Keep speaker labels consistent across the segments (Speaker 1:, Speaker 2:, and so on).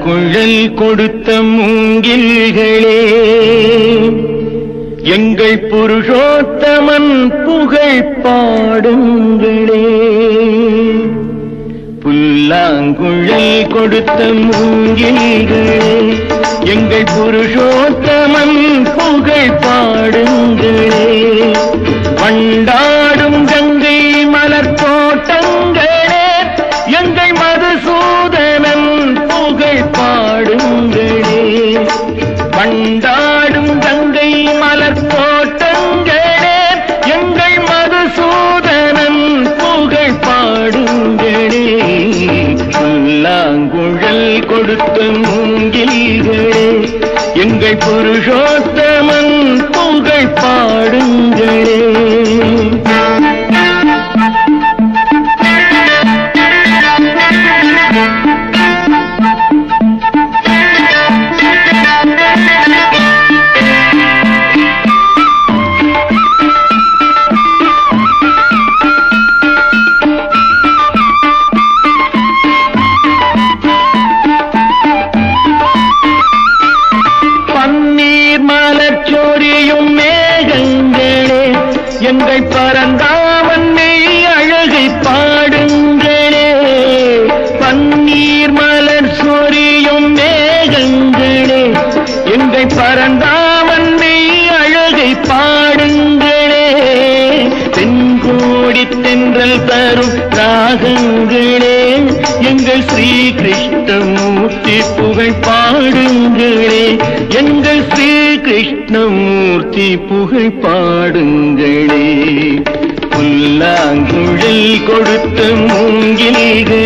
Speaker 1: புல்லாங்குழல் கொடுத்த மூங்கில்களே, எங்கள் புருஷோத்தமன் புகழ் பாடுங்களே. புல்லாங்குழல் கொடுத்த மூங்கில்களே, எங்கள் புருஷோத்தமன் புகழ் பாடுங்களே. வண்டாடும் கங்கை மலர் தோட்டங்களே, எங்கள் மதுசூதனன் புகழ் பாடுங்களே. வண்டாடும் கங்கை மலர் தோட்டங்களே, எங்கள் மதுசூதனன் புகழ் பாடுங்களே. புல்லாங்குழல் கொடுத்த மூங்கில்களே, எங்கள் புருஷோத்தமன் புகழ் பாடுங்களே. மலச்சோரியும் மேகங்களே, எங்கள் பரந்தாமன் மெய் அழகை பாடுங்களே. பன்னீர் மலர் சொரியும் மேகங்களே, எங்கள் பரந்தாமன் மெய் அழகை பாடுங்களே. தென்கோடி தென்றல் தரும் ராகங்களே, எங்கள் ஸ்ரீ கிருஷ்ணமூர்த்தி புகழ் பாடுங்களே. எங்கள் ஸ்ரீ கிருஷ்ணமூர்த்தி புகழ் பாடுங்களே. புல்லாங்குழல் கொடுத்த மூங்கில்களே,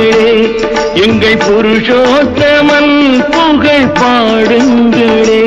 Speaker 1: எங்கள் புருஷோத்தமன் புகழ் பாடுங்களே.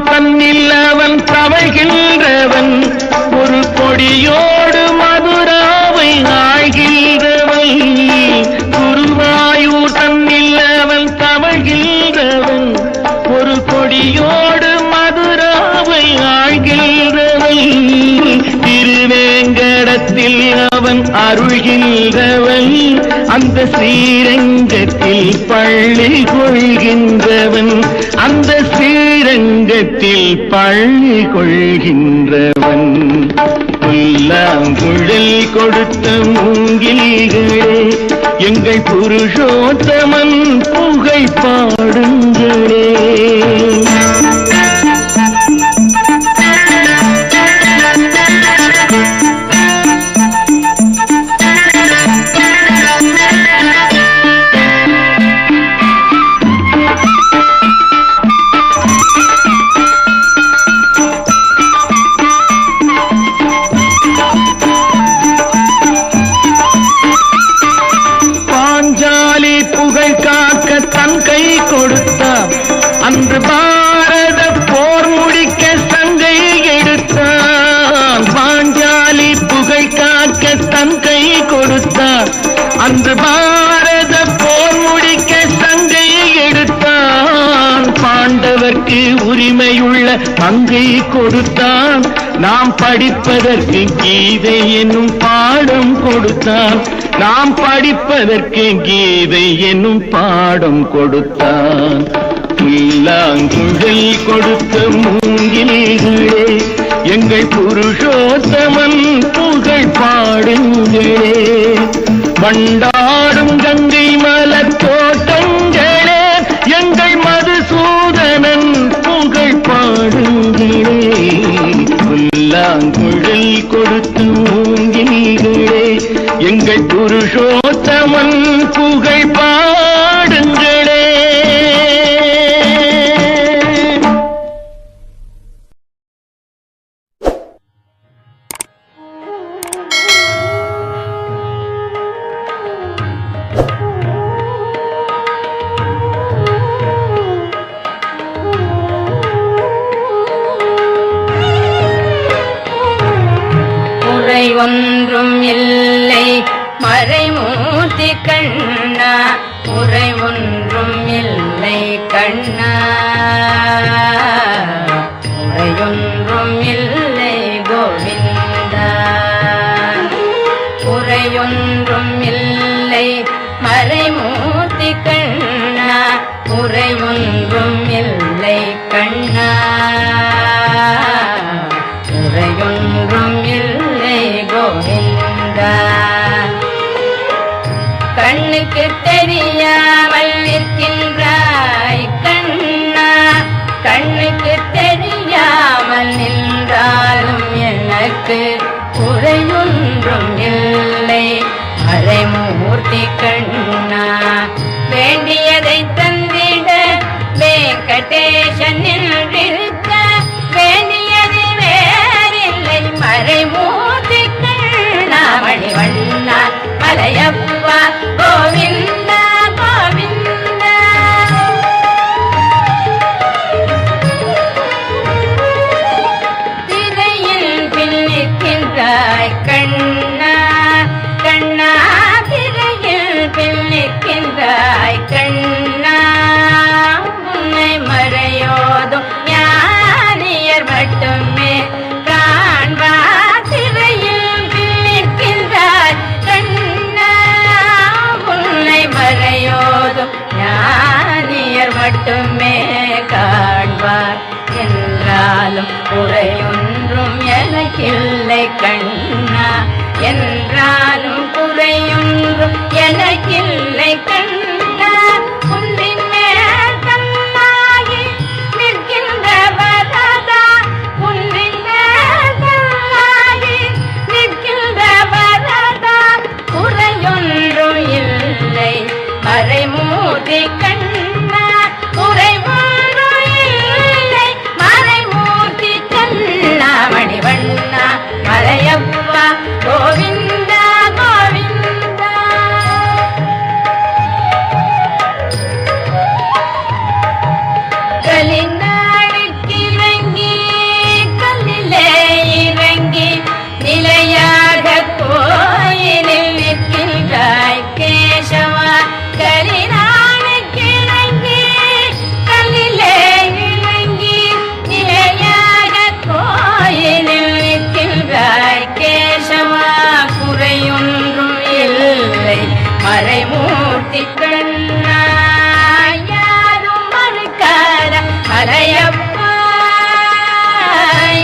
Speaker 1: தன்னில் அவன் தவழ்கின்றவன், ஒரு கொடியோடு மதுராவை ஆழ்கின்றவன். குருவாயூர் தன்னில் அவன் தவழ்கின்றவன், ஒரு கொடியோடு மதுராவை ஆழ்கின்றவன். திருவேங்கடத்தில் அவன் அருள்கின்றவன், அந்த ஸ்ரீரங்கத்தில் பள்ளி கொள்கின்றவன். அந்த ஸ்ரீரங்கத்தில் பள்ளி கொள்கின்றவன். புல்லாங்குழல் கொடுத்த மூங்கில்களே, எங்கள் புருஷோத்தமன் புகழ் பாடுங்களே. புகழ் காக்க தன் கை கொடுத்தான், அன்று பாரத போர் முடிக்க சங்கை எடுத்தான். பாஞ்சாலி புகழ் காக்க தன் கை கொடுத்தான், அன்று பாரத போர் முடிக்க சங்கை எடுத்தான். பாண்டவர்க்கு உரிமையுள்ள பங்கை கொடுத்தான், நாம் படிப்பதற்கு கீதை என்னும் பாடம் கொடுத்தான். நாம் படிப்பதற்கு கீதை என்னும் பாடம் கொடுத்தான். புல்லாங்குழல் கொடுத்த மூங்கில்களே, எங்கள் புருஷோத்தமன் புகழ் பாடுங்களே. வண்டாடும் கங்கை மலர் தோட்டங்களே, எங்கள் மதுசூதனன் புகழ் பாடுங்களே. புல்லாங்குழல் கொடுத்த மூங்கில்களே, எங்கள் புருஷோத்தமன் புகழ் பாடுங்களே.
Speaker 2: கண்ணா குறையொன்றும் இல்லை கோவிந்தா குறையொன்றும் இல்லை மறைமூர்த்தி கண்ணா குறையொன்றும் இல்லை கண்ணா குறையொன்றும் இல்லை கோவிந்தா கண்ணுக்கு தெரியாமல் நிற்கின்றாய் கண்ணா கண்ணுக்கு தெரியாமல் நின்றாலும் எனக்கு குறையொன்றும் இல்லை மறைமூர்த்தி கண்ணா வேண்டியதை தந்திட வெங்கடேசன் நின்றிருக்க வேண்டியது வேறில்லை மறைமூர்த்தி கண்ணா மணிவண்ணா மலையப்பா கோவிந்தா கோவிந்தா திரையில் பின்னிற்கின்றாய் கண்ணா கண்ணா திரையில் பின்னிற்கின்றாய் கண்ணா உன்னை மறையோதும் ஞானியர் மட்டுமே காண்பார் திரையில் பின்னிற்கின்றாய் கண்ணா உன்னை மறையோதும் ஞானியர் மட்டுமே காண்பார் என்றாலும் குறையொன்றும் எனக்கில்லை கண்ணா என்றாலும் குறையொன்றும் எனக்கில்லை கண்ணா குன்றின் மேல் கண்ணாகி நிற்கின்ற வரதா குன்றின் மேல் கண்ணாகி நிற்கின்ற வரதா குறையொன்றும் இல்லை மறைமூர்த்தி கண்ணா குறைவொன்றும் இல்லை மறைமூர்த்தி கண்ணா மணிவண்ணா மலையப்பா கோவிந்தா கோவிந்தா கலிநாளுக்கு இறங்கி கல்லிலே இறங்கி நிலையாக கோயிலில் நிற்கின்றாய் கேசவா கலிநாளுக்கு இறங்கி கல்லிலே இறங்கி நிலையாக கோயிலில் நிற்கின்றாய் கேசவா குறையொன்றும் இல்லை மறைமூர்த்தி கண்ணா யாரும் மறுக்காத மலையப்பா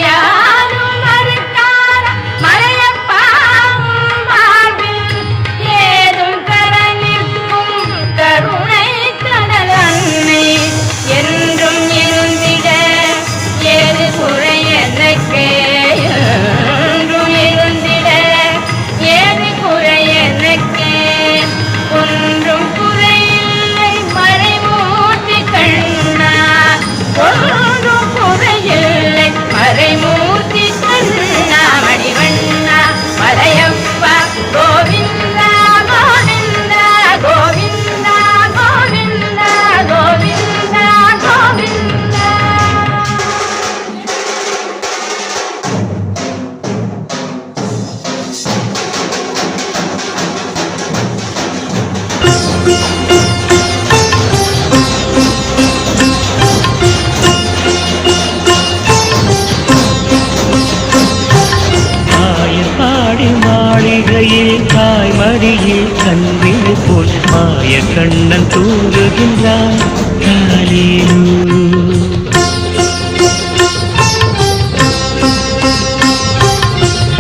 Speaker 2: யாரும் மறுக்காத மலையப்பா வாழ்வில் ஏதும் தர நிற்கும் கருணை கடல் அன்னை என்றும் இருந்திட ஏது குறை எனக்கு என்றும் இருந்திட ஏது குறை எனக்கு ஒன்றும் குறையில்லை மறைமூர்த்தி கண்ணா ஒன்றும் குறையில்லை மறைமூர்த்தி கண்ணா மணிவண்ணா மலையப்பா கோவிந்தா கோவிந்தா கோவிந்தா கோவிந்தா கோவிந்தா கோவிந்தா
Speaker 1: ஆயப்பாடி மாளிகையில் தாய்மடியில் கண்ணினை போல் மாய கண்ணன் தூங்குகின்றான் காலிலு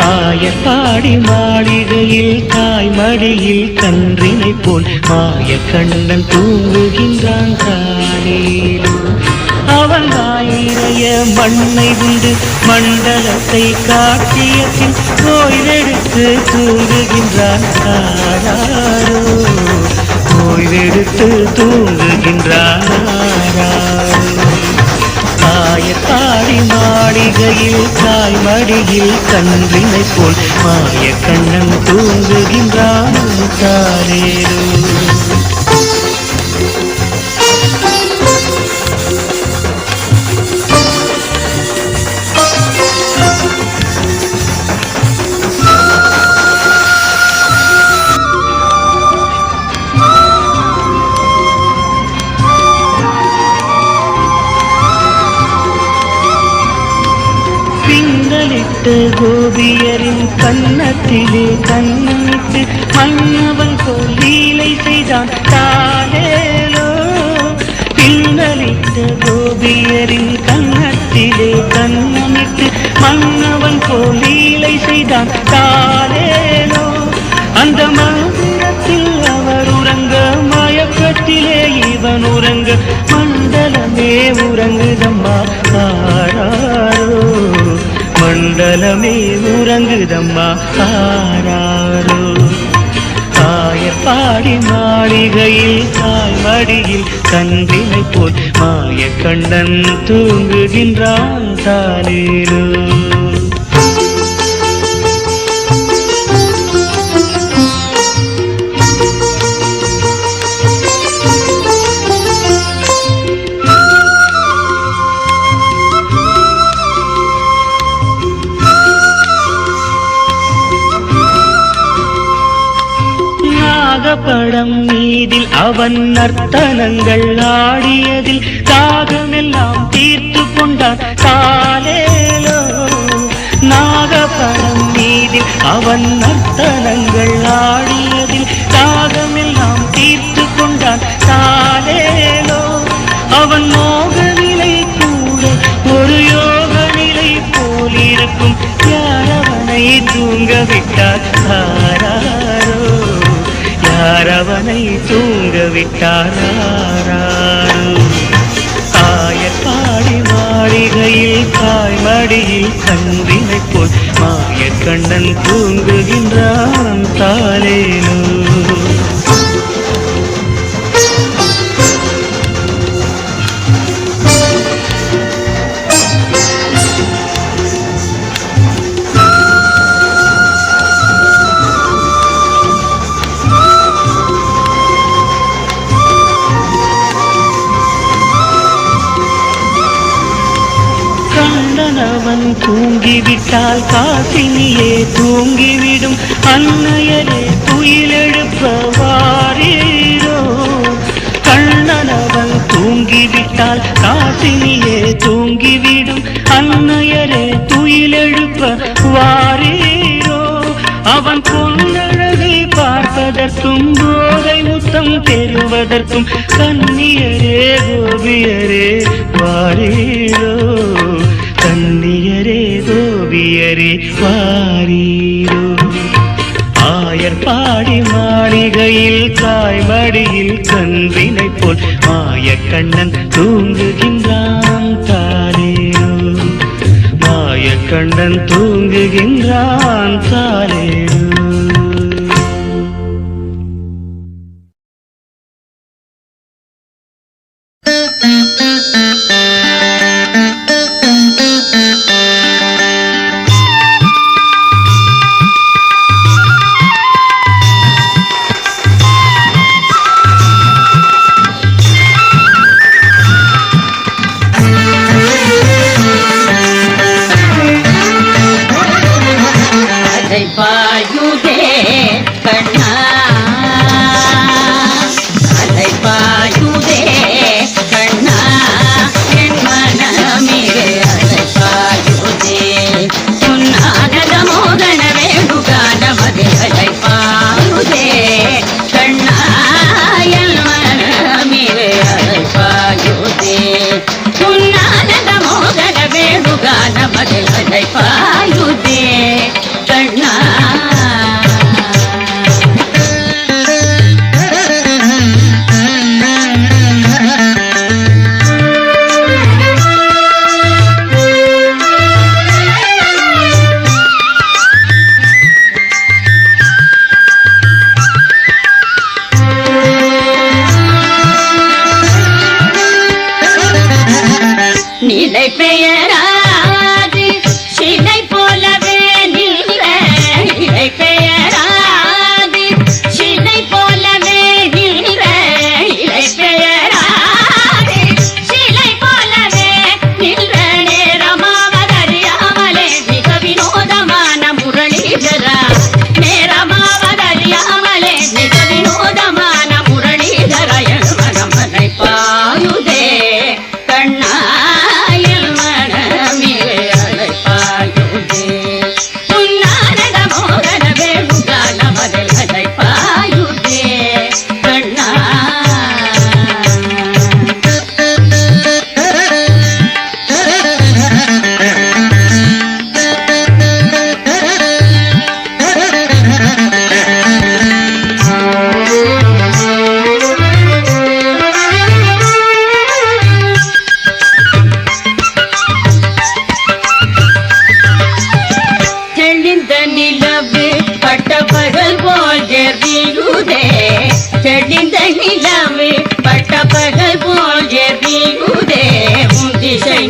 Speaker 1: ஆயப்பாடி மாளிகையில் தாய்மடியில் கன்றினை போல் மாய கண்ணன் தூங்குகின்றான் காலிலு அவன் வாயிறைய மண்ணை உண்டு மண்டலத்தை காட்டிய பின் கோயிலெடுத்து தூங்குகின்றான் ஆராரோ கோயிலெடுத்து தூங்குகின்றான் ஆராரோ ஆயத்தாடி மாளிகையில் தாய்மடியில் கன்றினை போல் மாய கண்ணன் தூங்குகின்றான் காரேரோ கோபியரின் கன்னத்திலே கண்ணமிட்டு மன்னவன் போல் லீலை செய்தான் தாலேலோ. பின்னலிட்ட கோபியரின் கன்னத்திலே கண்ணமிட்டு மன்னவன் போல் லீலை செய்தான் தாலேலோ. அந்த மந்திரத்தில் அவர் உறங்க, மயக்கத்திலே இவன் உறங்க, மண்டலமே உறங்குதம்மா ஆராரோ. மண்டலமே உறங்குதம்மா ஆராரோ. ஆயப்பாடி மாளிகையில் தாய்மடியில் கன்றினை போல் மாயக்கண்ணன் தூங்குகின்றான் தாலேலோ. படம் மீதில் அவன் நர்த்தனங்கள் ஆடியதில் தாகமெல்லாம் தீர்த்து கொண்டான் தாலேலோ. நாகப்படம் மீதில் அவன் நர்த்தனங்கள் ஆடியதில் தாகமெல்லாம் தீர்த்து கொண்டான் தாலேலோ. அவன் மோக நிலை கூட ஒரு யோக நிலை போலிருக்கும். யாரவனை தூங்க விட்டார் ஆராரோ. யாரவனை தூங்க விட்டாரோ. ஆயப்பாடி மாளிகையில் தாய்மடியில் கன்றினை போல் மாயக்கண்ணன் தூங்குகின்றான் தாலேலோ. அவன் தூங்கிவிட்டால் காசினியே தூங்கிவிடும். அன்னையரே துயிலெழுப்ப வாரீரோ. கண்ணனவன் தூங்கிவிட்டால் காசினியே தூங்கிவிடும். அன்னையரே துயிலெழுப்ப வாரீரோ. அவன் பொன்னழகை பார்ப்பதற்கும் போதை முத்தம் பெறுவதற்கும் கன்னியரே கோபியரே வாரீரோ. கன்னியரே கோபியரே வாரீரோ. ஆயர்பாடி மாளிகையில் தாய்மடியில் கன்றினை போல் மாயக்கண்ணன் தூங்குகின்றான் தாலேலோ. மாயக்கண்ணன் தூங்குகின்றான் தாலேலோ.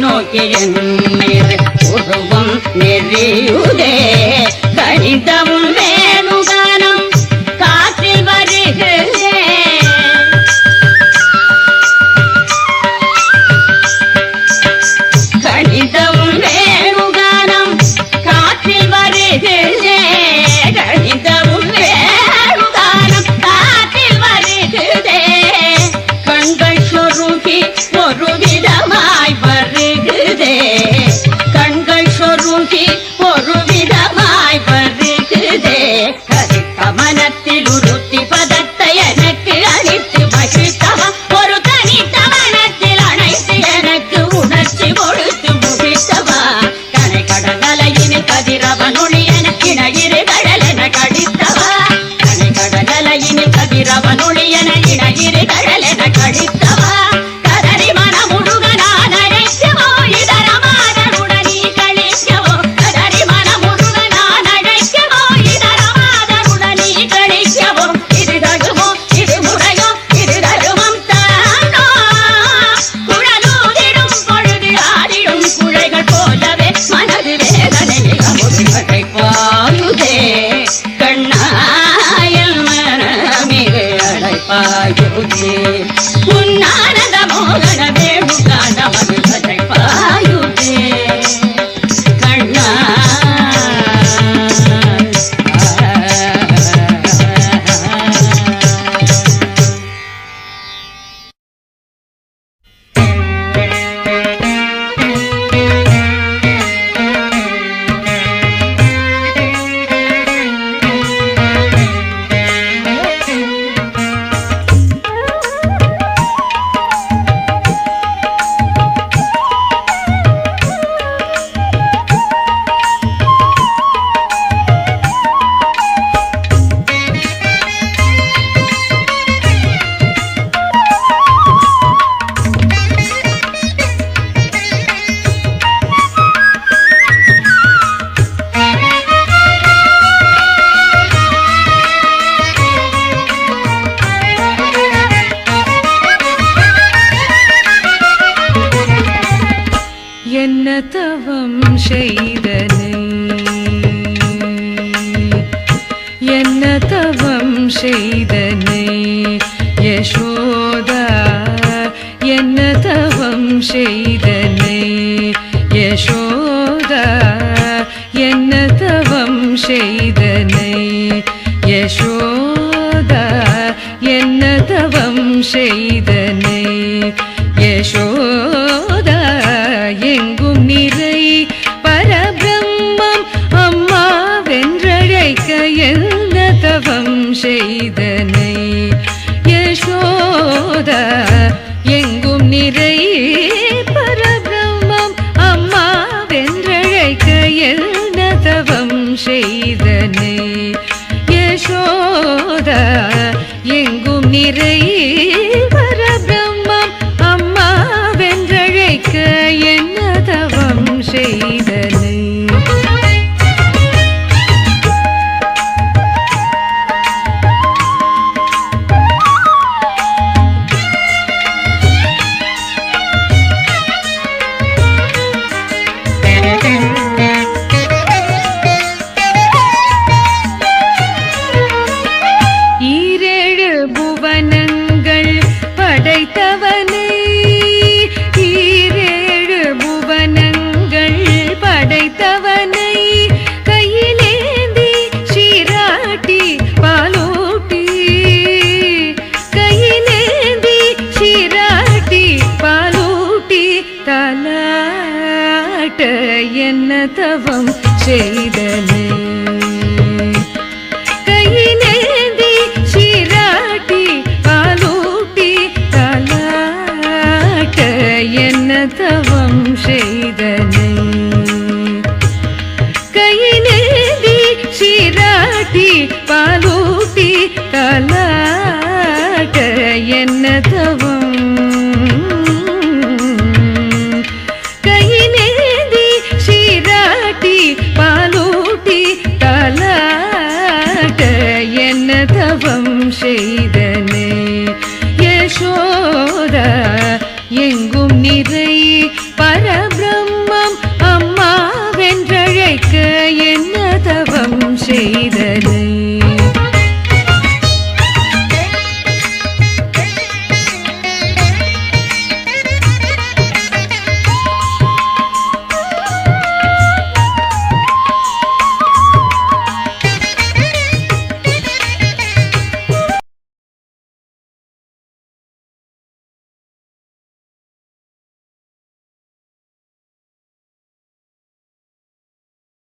Speaker 2: நோக்கி உருவம் நெறியுதே கணிதமும் வேணுகானம் காற்றில் வருகிறே கணிதமும் வேணுகானம் காற்றில் வருகிறே கணிதமும் வேணுகானம் காற்றில் வருகிறே கண்கள் சொருகி ஒரு விதமாய் வருகிறே கண்கள் சொருகி ஒரு விதமாய் வருகிறே கமனத்தில் உருத்தி பதத்தை எனக்கு அளித்து மகிழ்த்தவா ஒரு தனித்தவனத்தில் அணைத்து எனக்கு உணர்ச்சி கொடுத்து முகிழ்த்தவா கனை கடலையினில் கதிரவனொளி என இணையிரு கடல் என கடித்தவா கனை கடலையினில் கதிரவனொளி என இணையிரு கடல் என கடித்தவா கதறி மனமுருகனான் அழைக்கவோ இதரமாதருடனீ கழிக்கவோ கதறி மனமுருகனான் அழைக்கவோ இதரமாதருடனீ கழிக்கவோ இது தகுமோ இது முறையோ இது தருமம் தானோ குழலூதிடும் பொழுது ஆடிடும் குழைகள் போலவே மனது வேதனையில் அமுதுகளை பாயுதே கண்ணாயல் மனமிகு அழைப்பாயுதே உன்னானந்த மோகன வேணுகான மதுகளை பாயுதே கண்ணா என்ன தவம் செய்தனை என்ன தவம் செய்தனை யசோதா என்ன தவம் செய்தனை யசோதா என்ன தவம் செய்தனை யசோதா என்ன தவம் செய்தனை யசோதா எங்கும் நிறை பரபிரம்மம் அம்மா வென்றழைக்க என்ன தவம் செய்தனை யசோதா எங்கும் நிறை பரபிரம்மம் அம்மா வென்றழைக்க என்ன தவம் செய்தனை யசோதா எங்கும் நிறை பரபிரம்மம் அம்மா வென்றழைக்க என்ன தவம் செய்தனை ஈரேழு புவனங்கள் படைத்தவனை ஈரேழு புவனங்கள் படைத்தவனை கையிலேந்தி சீராட்டி பாலூட்டி கையிலேந்தி சீராட்டி பாலூட்டி தலாட்ட என்ன தவம் செய்தனை கையிலேந்தி சீராட்டி பாலூட்டி தலாட்ட என்ன தவம் செய்தனை கையிலேந்தி சீராட்டி பாலூட்டி தலாட்ட என்ன தவம் கையிலேந்தி சீராட்டி பாலூட்டி தலாட்ட என்ன தவம் செய்தனை யசோதா எங்கும் நிறை பரப